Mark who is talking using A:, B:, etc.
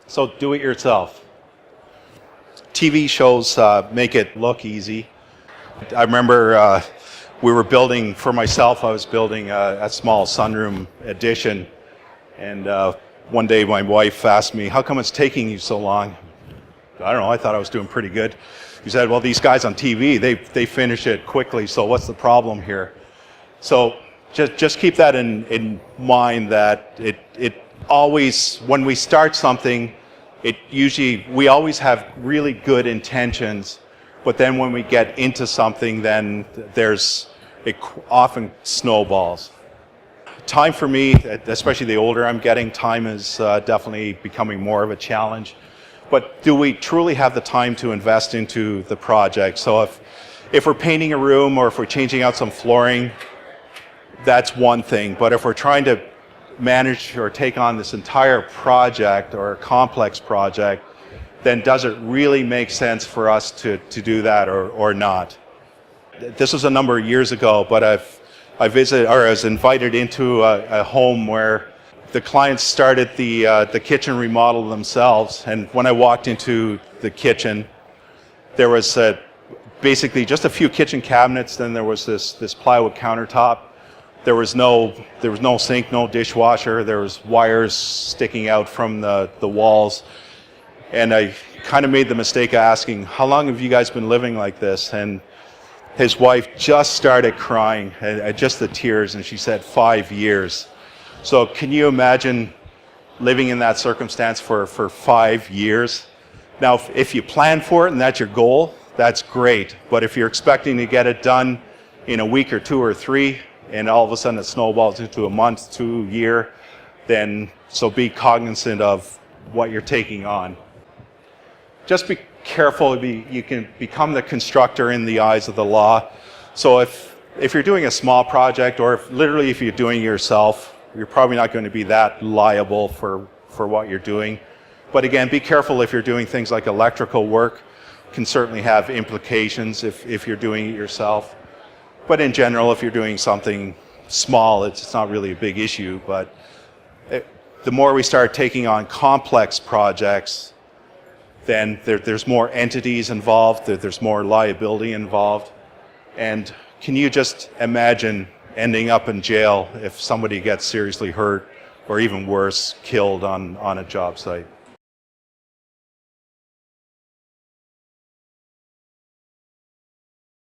A: So do it yourself. TV shows make it look easy. I remember we were building, for myself, I was building a small sunroom addition, and one day my wife asked me, how come it's taking you so long? I don't know, I thought I was doing pretty good. She said, well, these guys on TV, they finish it quickly, so what's the problem here? So just keep that in mind, that it always, when we start something, we always have really good intentions, but then when we get into something, then it often snowballs. Time for me, especially the older I'm getting, time is definitely becoming more of a challenge. But do we truly have the time to invest into the project? So if we're painting a room or if we're changing out some flooring, that's one thing. But if we're trying to manage or take on this entire project or a complex project, then does it really make sense for us to do that or not? This was a number of years ago, but I was invited into a home where the clients started the kitchen remodel themselves, and when I walked into the kitchen, there was basically just a few kitchen cabinets. Then there was this plywood countertop. There was no sink, no dishwasher. There was wires sticking out from the walls, and I kind of made the mistake of asking, "How long have you guys been living like this?" And his wife just started crying, just the tears, and she said 5 years. So can you imagine living in that circumstance for 5 years? Now, if you plan for it and that's your goal, that's great. But if you're expecting to get it done in a week or 2 or 3, and all of a sudden it snowballs into a month, 2 year, then so be cognizant of what you're taking on. Just be careful. You can become the constructor in the eyes of the law. So if you're doing a small project, or if you're doing it yourself, you're probably not going to be that liable for what you're doing. But again, be careful if you're doing things like electrical work. Can certainly have implications if you're doing it yourself. But in general, if you're doing something small, it's not really a big issue. But the more we start taking on complex projects, then there's more entities involved, there's more liability involved. And can you just imagine ending up in jail if somebody gets seriously hurt, or even worse, killed on a job site?